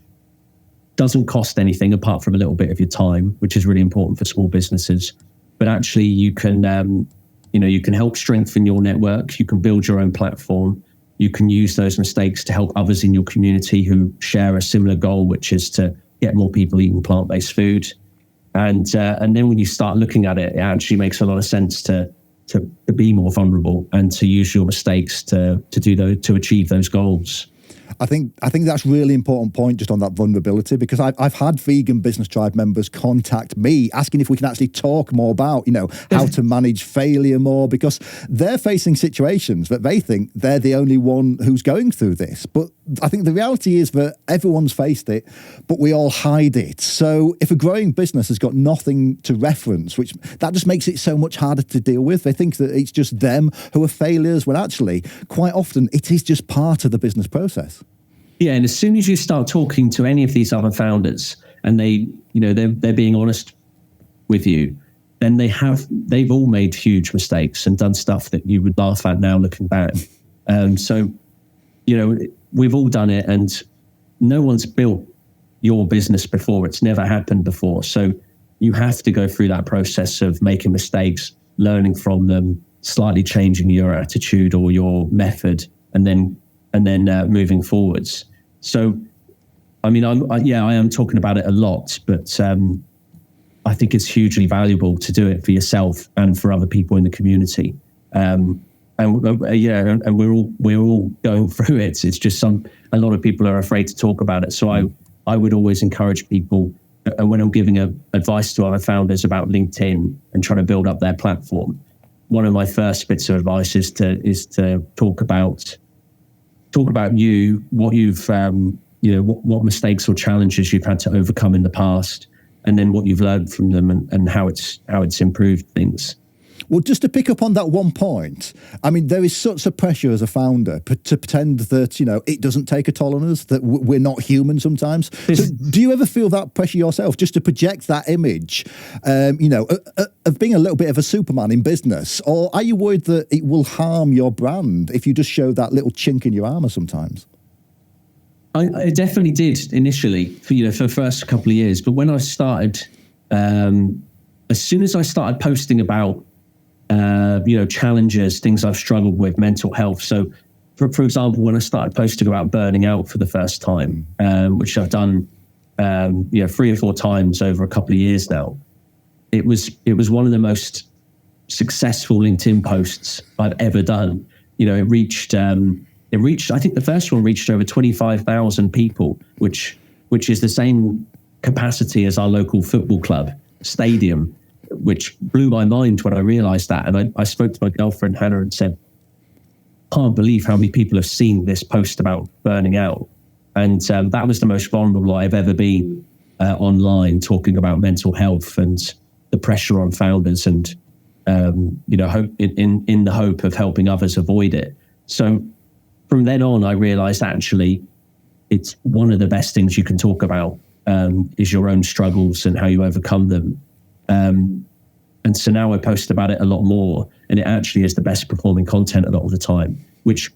doesn't cost anything apart from a little bit of your time, which is really important for small businesses. But actually, you can help strengthen your network. You can build your own platform. You can use those mistakes to help others in your community who share a similar goal, which is to get more people eating plant-based food. And then when you start looking at it, it actually makes a lot of sense to be more vulnerable and to use your mistakes to achieve those goals. I think that's a really important point just on that vulnerability, because I've had Vegan Business Tribe members contact me asking if we can actually talk more about, how to manage failure more, because they're facing situations that they think they're the only one who's going through this. But I think the reality is that everyone's faced it, but we all hide it. So if a growing business has got nothing to reference, which that just makes it so much harder to deal with. They think that it's just them who are failures, when actually quite often it is just part of the business process. Yeah, and as soon as you start talking to any of these other founders and they're being honest with you, then they've all made huge mistakes and done stuff that you would laugh at now looking back. So, we've all done it, and no one's built your business before. It's never happened before. So you have to go through that process of making mistakes, learning from them, slightly changing your attitude or your method, and then moving forwards. So, I mean, I am talking about it a lot, but I think it's hugely valuable to do it for yourself and for other people in the community. And we're all going through it. It's just a lot of people are afraid to talk about it. So I would always encourage people, and when I'm giving advice to other founders about LinkedIn and trying to build up their platform, one of my first bits of advice is to talk about you, what you've what mistakes or challenges you've had to overcome in the past, and then what you've learned from them, and how it's improved things. Well, just to pick up on that one point, I mean, there is such a pressure as a founder to pretend that, it doesn't take a toll on us, that we're not human sometimes. So do you ever feel that pressure yourself, just to project that image, of being a little bit of a Superman in business? Or are you worried that it will harm your brand if you just show that little chink in your armor sometimes? I definitely did initially, for the first couple of years. But when I started, as soon as I started posting about challenges, things I've struggled with, mental health. So, for example, when I started posting about burning out for the first time, which I've done, 3 or 4 times over a couple of years now, it was one of the most successful LinkedIn posts I've ever done. It reached. I think the first one reached over 25,000 people, which is the same capacity as our local football club stadium, which blew my mind when I realized that. And I spoke to my girlfriend, Hannah, and said, can't believe how many people have seen this post about burning out. And that was the most vulnerable I've ever been online, talking about mental health and the pressure on founders, and hope in the hope of helping others avoid it. So from then on, I realized actually it's one of the best things you can talk about is your own struggles and how you overcome them. And so now I post about it a lot more, and it actually is the best performing content a lot of the time, which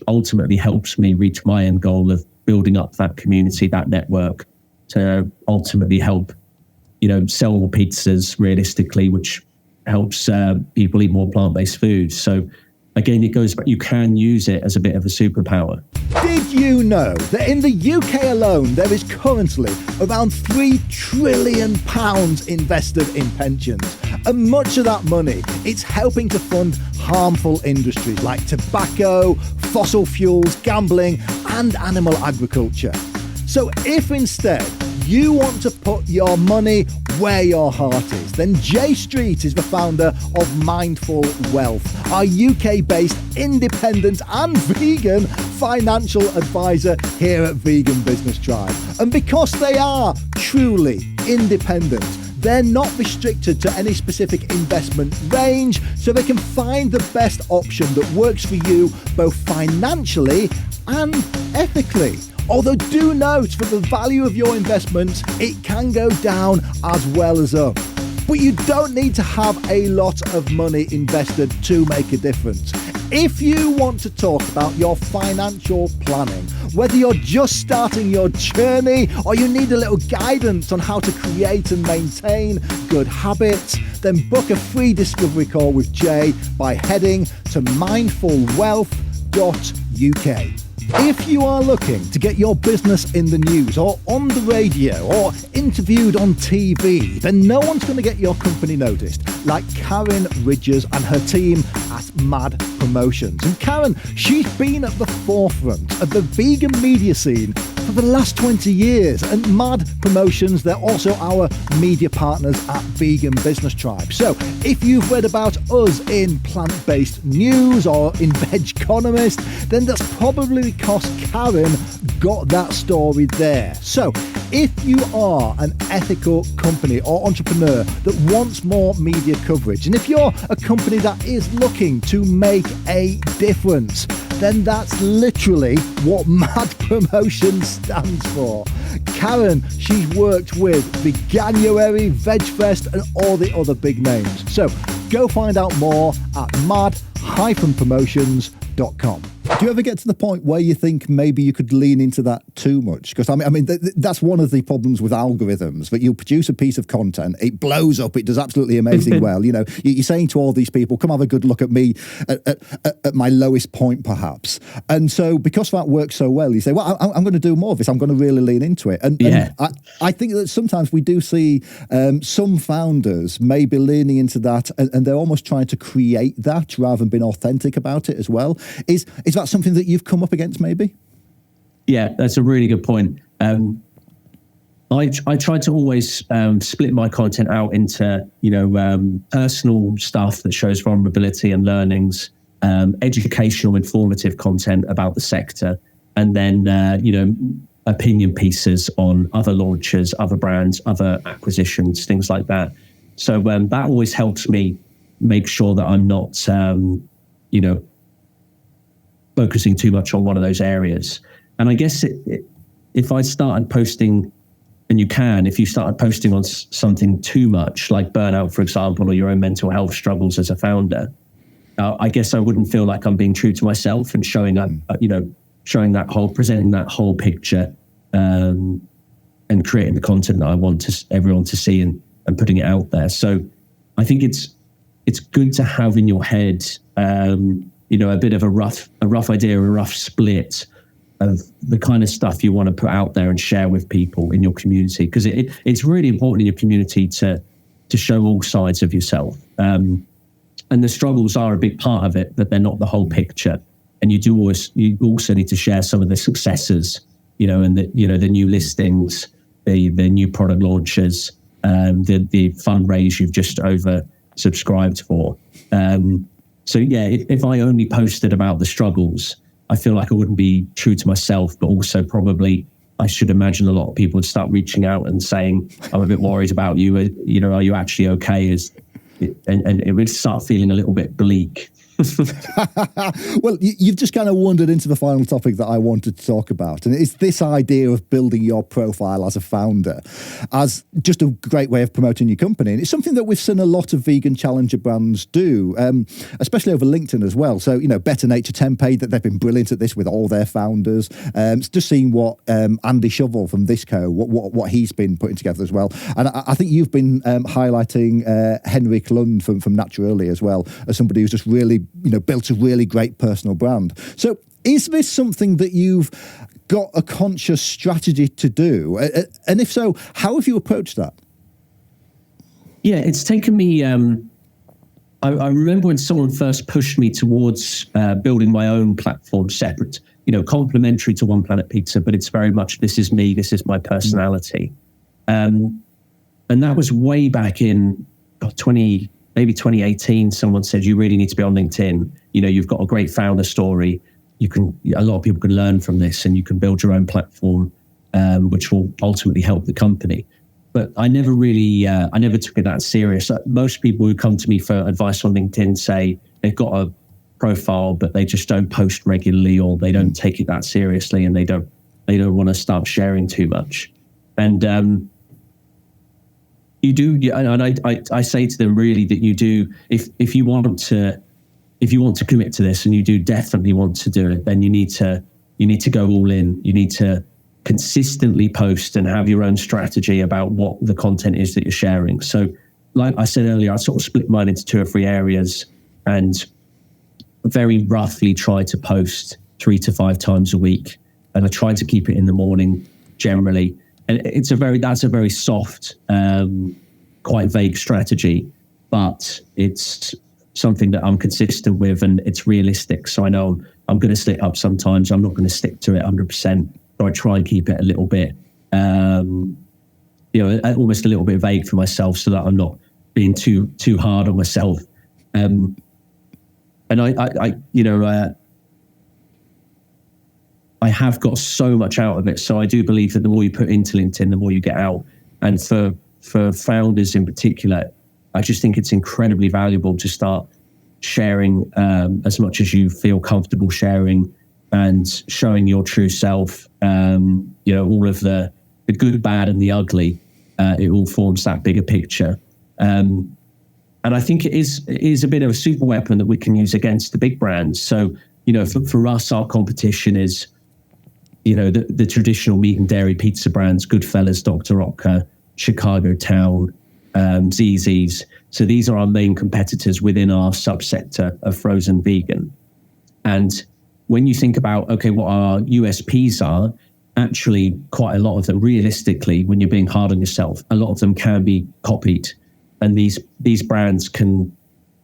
ultimately helps me reach my end goal of building up that community, that network, to ultimately help, sell more pizzas realistically, which helps people eat more plant-based foods. So again, it goes back, you can use it as a bit of a superpower. Did you know that in the UK alone, there is currently around £3 trillion invested in pensions? And much of that money, it's helping to fund harmful industries like tobacco, fossil fuels, gambling, and animal agriculture. So if instead you want to put your money where your heart is, then Jay Street is the founder of Mindful Wealth, our UK-based independent and vegan financial advisor here at Vegan Business Tribe. And because they are truly independent, they're not restricted to any specific investment range, so they can find the best option that works for you both financially and ethically. Although do note that the value of your investments, it can go down as well as up. But you don't need to have a lot of money invested to make a difference. If you want to talk about your financial planning, whether you're just starting your journey or you need a little guidance on how to create and maintain good habits, then book a free discovery call with Jay by heading to mindfulwealth.uk. If you are looking to get your business in the news or on the radio or interviewed on TV, then no one's going to get your company noticed like Karen Ridgers and her team at Mad Promotions. And Karen, she's been at the forefront of the vegan media scene for the last 20 years. And Mad Promotions, they're also our media partners at Vegan Business Tribe. So if you've read about us in plant-based news or in Vegconomist, then that's probably because Karen got that story there. So if you are an ethical company or entrepreneur that wants more media coverage, and if you're a company that is looking to make a difference, then that's literally what Mad Promotions stands for. Karen, she's worked with Veganuary, VegFest and all the other big names. So go find out more at mad-promotions.com. Do you ever get to the point where you think maybe you could lean into that too much? Because I mean, that's one of the problems with algorithms, that you produce a piece of content, it blows up, it does absolutely amazing well. You know, you're saying to all these people, come have a good look at me at my lowest point, perhaps. And so because that works so well, you say, well, I'm going to do more of this. I'm going to really lean into it. And I think that sometimes we do see some founders maybe leaning into that, and they're almost trying to create that rather than being authentic about it as well. Is that something that you've come up against maybe? Yeah, that's a really good point. I try to always split my content out into, personal stuff that shows vulnerability and learnings, educational, informative content about the sector, and then, opinion pieces on other launches, other brands, other acquisitions, things like that. So that always helps me make sure that I'm not, focusing too much on one of those areas. And I guess if I started posting, and if you started posting on something too much, like burnout, for example, or your own mental health struggles as a founder, I guess I wouldn't feel like I'm being true to myself and showing up, presenting that whole picture, and creating the content that I want everyone to see and putting it out there. So I think it's good to have in your head, a bit of a rough idea, a rough split of the kind of stuff you want to put out there and share with people in your community, because it's really important in your community to show all sides of yourself. And the struggles are a big part of it, but they're not the whole picture. And you also need to share some of the successes, and the new listings, the new product launches, the fundraise you've just oversubscribed for. So yeah, if I only posted about the struggles, I feel like I wouldn't be true to myself, but also probably I should imagine a lot of people would start reaching out and saying, I'm a bit worried about you. Are you actually okay? And it would start feeling a little bit bleak. Well, you've just kind of wandered into the final topic that I wanted to talk about, and it's this idea of building your profile as a founder as just a great way of promoting your company. And it's something that we've seen a lot of vegan challenger brands do, especially over LinkedIn as well. So, Better Nature Tempeh, that they've been brilliant at this with all their founders. Just seeing what Andy Shovel from Thisco, what he's been putting together as well. And I think you've been highlighting Henrik Lund from Naturally as well, as somebody who's just really built a really great personal brand. So is this something that you've got a conscious strategy to do? And if so, how have you approached that? Yeah, it's taken me, I remember when someone first pushed me towards building my own platform separate, complementary to One Planet Pizza, but it's very much, this is me, this is my personality. And that was way back in maybe 2018, someone said, you really need to be on LinkedIn. You've got a great founder story. A lot of people can learn from this, and you can build your own platform, which will ultimately help the company. But I never took it that serious. Most people who come to me for advice on LinkedIn say they've got a profile, but they just don't post regularly, or they don't take it that seriously, and they don't want to start sharing too much. And you do, and I say to them really that you do, if you want to commit to this, and you do definitely want to do it, then you need to go all in. You need to consistently post and have your own strategy about what the content is that you're sharing. So like I said earlier, I sort of split mine into 2 or 3 areas, and very roughly try to post 3 to 5 times a week. And I try to keep it in the morning generally. And that's a very soft, quite vague strategy, but it's something that I'm consistent with, and it's realistic. So I know I'm going to slip up sometimes. I'm not going to stick to it 100%. So I try and keep it a little bit, almost a little bit vague for myself, so that I'm not being too hard on myself. And I have got so much out of it. So I do believe that the more you put into LinkedIn, the more you get out. And for founders in particular, I just think it's incredibly valuable to start sharing as much as you feel comfortable sharing, and showing your true self. All of the the good, bad, and the ugly. It all forms that bigger picture. And I think it is a bit of a super weapon that we can use against the big brands. So, for us, our competition is, the traditional meat and dairy pizza brands, Goodfellas, Dr. Oetker, Chicago Town, ZZ's. So these are our main competitors within our subsector of frozen vegan. And when you think about, okay, what our USPs are, actually quite a lot of them, realistically, when you're being hard on yourself, a lot of them can be copied. And these brands can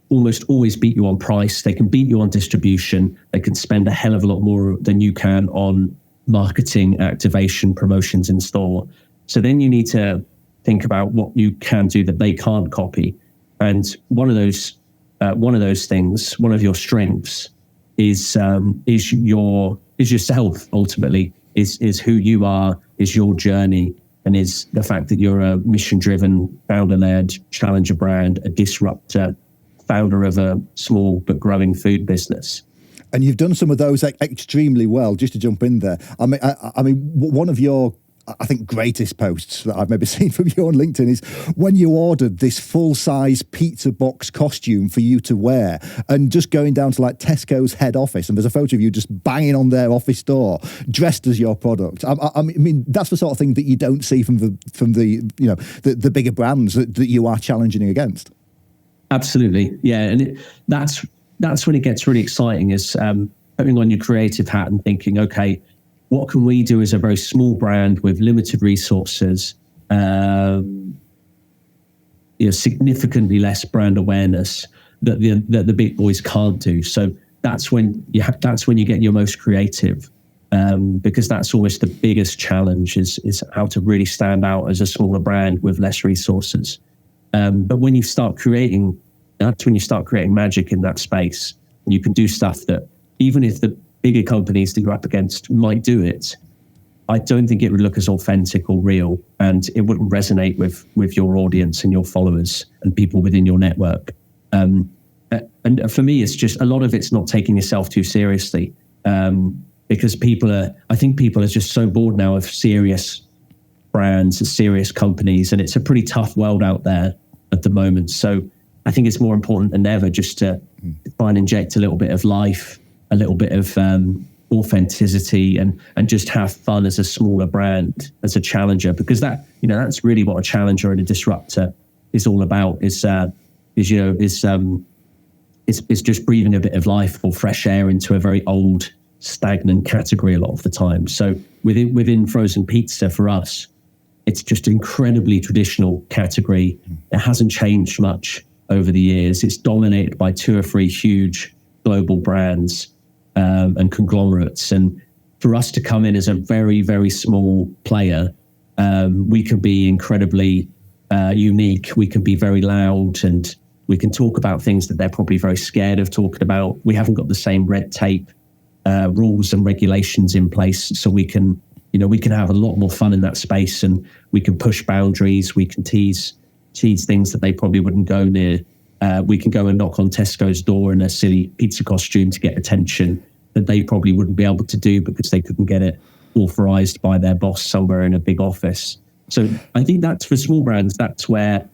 almost always beat you on price. They can beat you on distribution. They can spend a hell of a lot more than you can on marketing, activation, promotions in store. So then you need to think about what you can do that they can't copy. And one of those things, one of your strengths is yourself. Ultimately, is who you are, is your journey, and is the fact that you're a mission-driven, founder-led challenger brand, a disruptor, founder of a small but growing food business. And you've done some of those extremely well. Just to jump in there, I mean, one of your, I think, greatest posts that I've maybe seen from you on LinkedIn is when you ordered this full-size pizza box costume for you to wear, and just going down to like Tesco's head office, and there's a photo of you just banging on their office door, dressed as your product. I mean, that's the sort of thing that you don't see from the bigger brands that you are challenging against. Absolutely, yeah, and that's when it gets really exciting, is putting on your creative hat and thinking, okay, what can we do as a very small brand with limited resources, significantly less brand awareness that the big boys can't do. So that's when you get your most creative, because that's always the biggest challenge is how to really stand out as a smaller brand with less resources. But when you start creating, that's when you start creating magic in that space. And you can do stuff that even if the bigger companies that you're up against might do it, I don't think it would look as authentic or real, and it wouldn't resonate with your audience and your followers and people within your network. And for me, it's just a lot of it's not taking yourself too seriously, because I think people are just so bored now of serious brands, serious companies, and it's a pretty tough world out there at the moment. So I think it's more important than ever just to try and inject a little bit of life, a little bit of authenticity, and just have fun as a smaller brand, as a challenger, because that's really what a challenger and a disruptor is all about. Is just breathing a bit of life or fresh air into a very old, stagnant category a lot of the time. So within frozen pizza, for us, it's just an incredibly traditional category. It hasn't changed much over the years. It's dominated by 2 or 3 huge global brands and conglomerates. And for us to come in as a very, very small player, we can be incredibly unique. We can be very loud, and we can talk about things that they're probably very scared of talking about. We haven't got the same red tape, rules and regulations in place, so we can have a lot more fun in that space, and we can push boundaries. We can tease things that they probably wouldn't go near. We can go and knock on Tesco's door in a silly pizza costume to get attention that they probably wouldn't be able to do because they couldn't get it authorized by their boss somewhere in a big office. So I think that's for small brands. That's where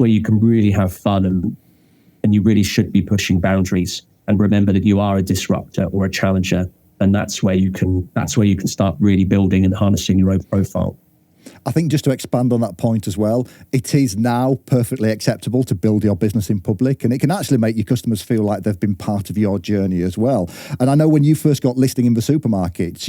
you can really have fun, and you really should be pushing boundaries. And remember that you are a disruptor or a challenger, and that's where you can start really building and harnessing your own profile. I think just to expand on that point as well, it is now perfectly acceptable to build your business in public, and it can actually make your customers feel like they've been part of your journey as well. And I know when you first got listing in the supermarkets,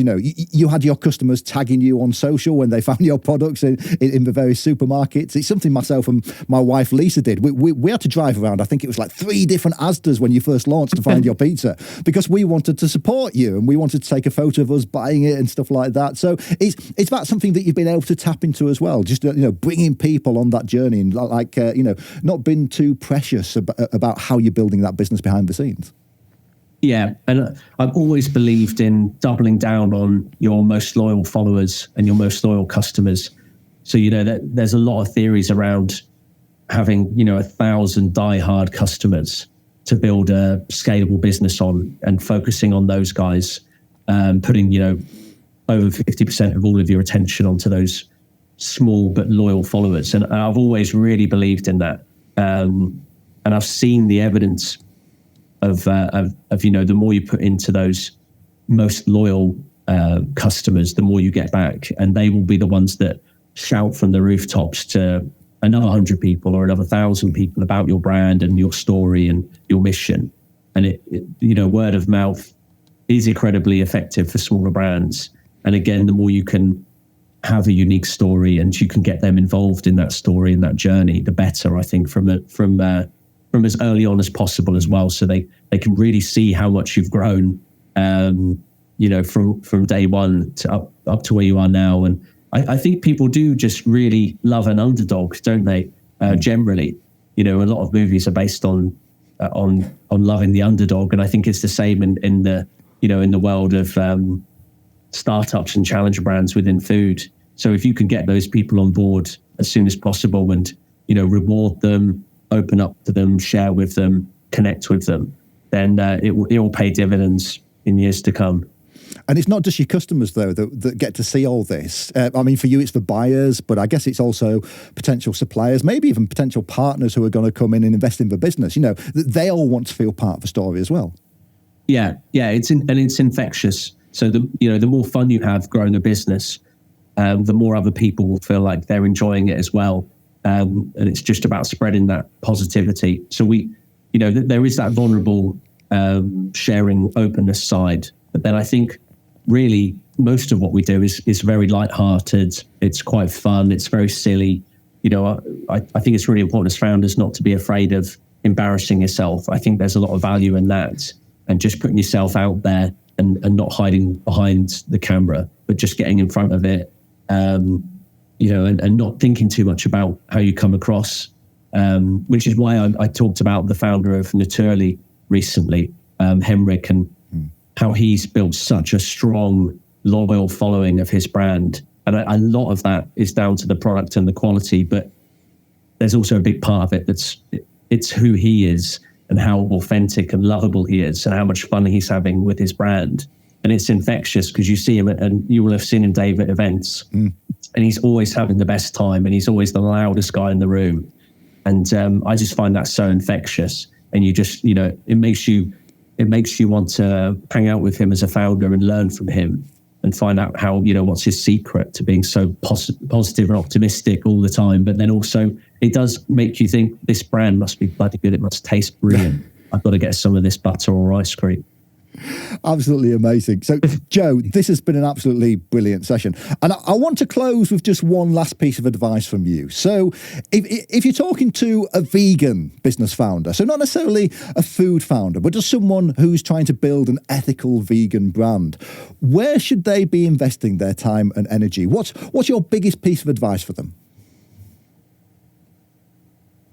you had your customers tagging you on social when they found your products in the various supermarkets. It's something myself and my wife Lisa did. We had to drive around, I think it was like 3 different Asdas when you first launched to find your pizza, because we wanted to support you and we wanted to take a photo of us buying it and stuff like that. So is that something that you've been able to tap into as well, just bringing people on that journey, and not being too precious about how you're building that business behind the scenes? Yeah, and I've always believed in doubling down on your most loyal followers and your most loyal customers. So that there's a lot of theories around having 1,000 diehard customers to build a scalable business on, and focusing on those guys, putting over 50% of all of your attention onto those small but loyal followers. And I've always really believed in that. And I've seen the evidence of the more you put into those most loyal customers, the more you get back, and they will be the ones that shout from the rooftops to another 100 people or another 1,000 people about your brand and your story and your mission. And word of mouth is incredibly effective for smaller brands. And again, the more you can have a unique story and you can get them involved in that story and that journey, the better, I think, from as early on as possible as well. So they can really see how much you've grown, from day one to up to where you are now. And I think people do just really love an underdog, don't they? Generally, a lot of movies are based on loving the underdog, and I think it's the same in the world of startups and challenger brands within food. So if you can get those people on board as soon as possible and reward them, open up to them, share with them, connect with them, then it will pay dividends in years to come. And it's not just your customers, though, that get to see all this. For you, it's the buyers, but I guess it's also potential suppliers, maybe even potential partners who are going to come in and invest in the business. They all want to feel part of the story as well. Yeah, it's infectious. So the more fun you have growing a business, the more other people will feel like they're enjoying it as well. And it's just about spreading that positivity. So there is that vulnerable sharing openness side. But then I think really most of what we do is very lighthearted. It's quite fun. It's very silly. I think it's really important as founders not to be afraid of embarrassing yourself. I think there's a lot of value in that, and just putting yourself out there and not hiding behind the camera, but just getting in front of it, and not thinking too much about how you come across, which is why I talked about the founder of Naturally recently, Henrik, and how he's built such a strong, loyal following of his brand. And a lot of that is down to the product and the quality, but there's also a big part of it it's who he is and how authentic and lovable he is and how much fun he's having with his brand. And it's infectious because you see him, and you will have seen him, Dave, at events, and he's always having the best time, and he's always the loudest guy in the room. And I just find that so infectious. And you just, it makes you want to hang out with him as a founder and learn from him and find out how, what's his secret to being so positive and optimistic all the time. But then also it does make you think this brand must be bloody good. It must taste brilliant. I've got to get some of this butter or ice cream. Absolutely amazing. So, Joe, this has been an absolutely brilliant session. And I want to close with just one last piece of advice from you. So if you're talking to a vegan business founder, so not necessarily a food founder, but just someone who's trying to build an ethical vegan brand, where should they be investing their time and energy? What's your biggest piece of advice for them?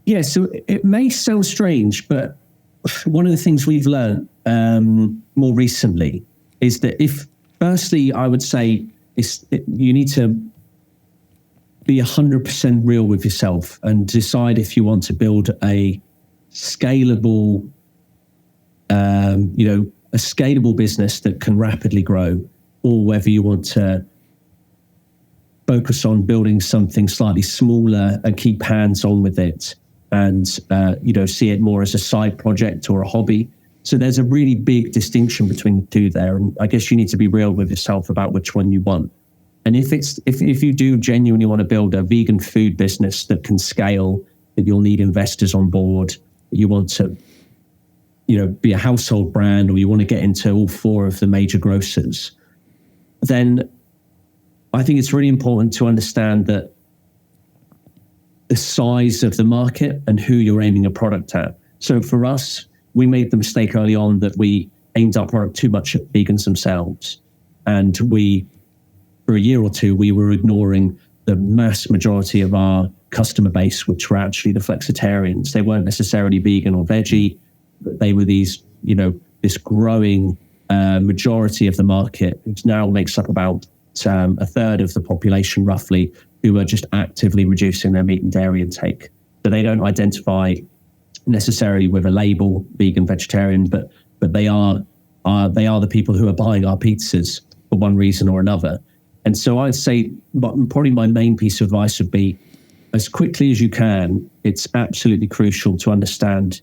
Yeah, so it may sound strange, but one of the things we've learned more recently is that firstly, I would say you need to be 100% real with yourself and decide if you want to build a scalable, a scalable business that can rapidly grow, or whether you want to focus on building something slightly smaller and keep hands-on with it, and see it more as a side project or a hobby. So there's a really big distinction between the two there, and I guess you need to be real with yourself about which one you want. And if you do genuinely want to build a vegan food business that can scale, that you'll need investors on board, you want to be a household brand, or you want to get into all four of the major grocers, then I think it's really important to understand that the size of the market and who you're aiming a product at. So for us, we made the mistake early on that we aimed our product too much at vegans themselves. And for a year or two, we were ignoring the mass majority of our customer base, which were actually the flexitarians. They weren't necessarily vegan or veggie, but they were these, this growing majority of the market, which now makes up about a third of the population roughly, who are just actively reducing their meat and dairy intake. So they don't identify necessarily with a label, vegan, vegetarian, but they are the people who are buying our pizzas for one reason or another. And so I'd say probably my main piece of advice would be, as quickly as you can, it's absolutely crucial to understand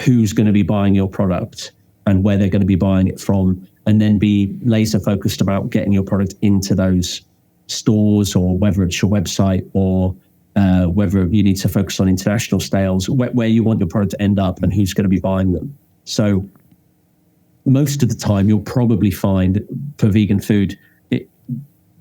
who's going to be buying your product and where they're going to be buying it from, and then be laser focused about getting your product into those stores, or whether it's your website, or whether you need to focus on international sales, where you want your product to end up and who's going to be buying them. So most of the time you'll probably find for vegan food,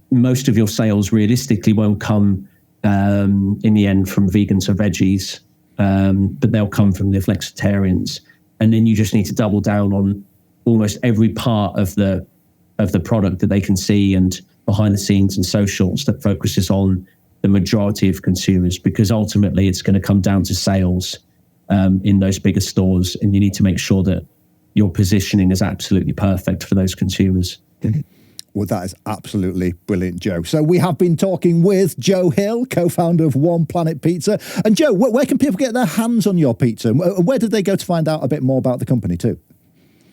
most of your sales realistically won't come in the end from vegans or veggies, but they'll come from the flexitarians. And then you just need to double down on almost every part of the product that they can see, and behind the scenes and socials that focuses on the majority of consumers, because ultimately it's going to come down to sales in those bigger stores, and you need to make sure that your positioning is absolutely perfect for those consumers. Well, that is absolutely brilliant, Joe. So we have been talking with Joe Hill, co-founder of One Planet Pizza. And Joe, where can people get their hands on your pizza? Where did they go to find out a bit more about the company too?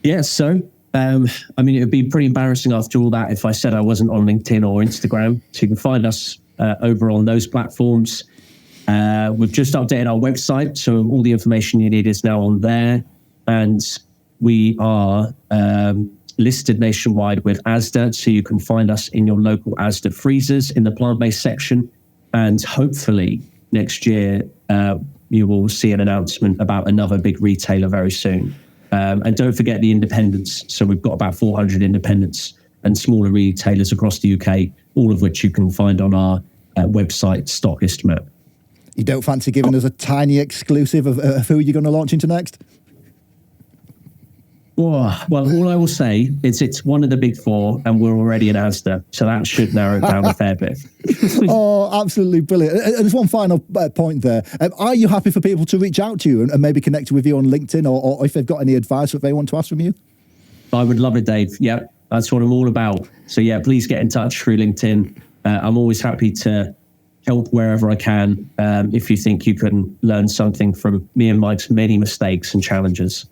Yeah, so, it would be pretty embarrassing after all that if I said I wasn't on LinkedIn or Instagram. So you can find us over on those platforms. We've just updated our website, so all the information you need is now on there. And we are listed nationwide with Asda, so you can find us in your local Asda freezers in the plant-based section. And hopefully next year, you will see an announcement about another big retailer very soon. And don't forget the independents. So we've got about 400 independents and smaller retailers across the UK, all of which you can find on our website stockist map. You don't fancy giving us a tiny exclusive of who you're going to launch into next? Oh, well, all I will say is it's one of the big four, and we're already in Asda, so that should narrow it down a fair bit. Oh, absolutely brilliant. And there's one final point there. Are you happy for people to reach out to you and maybe connect with you on LinkedIn, or if they've got any advice that they want to ask from you? I would love it, Dave. Yeah, that's what I'm all about. So yeah, please get in touch through LinkedIn. I'm always happy to help wherever I can, if you think you can learn something from me and Mike's many mistakes and challenges.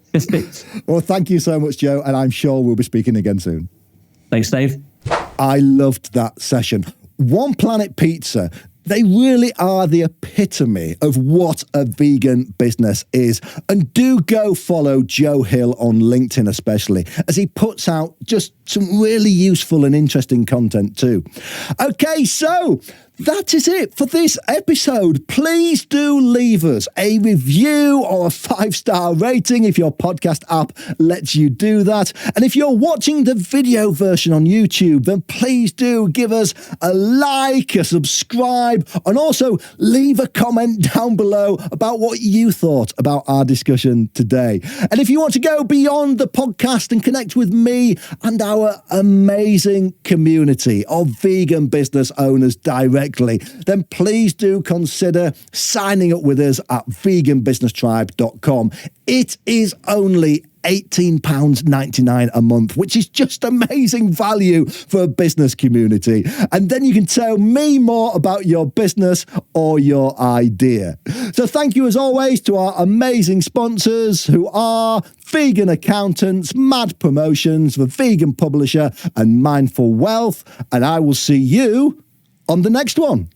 Well, thank you so much, Joe, and I'm sure we'll be speaking again soon. Thanks, Dave. I loved that session. One Planet Pizza, they really are the epitome of what a vegan business is. And do go follow Joe Hill on LinkedIn especially, as he puts out just some really useful and interesting content too. Okay, so that is it for this episode. Please do leave us a review or a 5-star rating if your podcast app lets you do that. And if you're watching the video version on YouTube, then please do give us a like, a subscribe, and also leave a comment down below about what you thought about our discussion today. And if you want to go beyond the podcast and connect with me and our amazing community of vegan business owners directly, then please do consider signing up with us at veganbusinesstribe.com. It is only £18.99 a month, which is just amazing value for a business community. And then you can tell me more about your business or your idea. So thank you as always to our amazing sponsors, who are Vegan Accountants, Mad Promotions, The Vegan Publisher, and Mindful Wealth. And I will see you on the next one.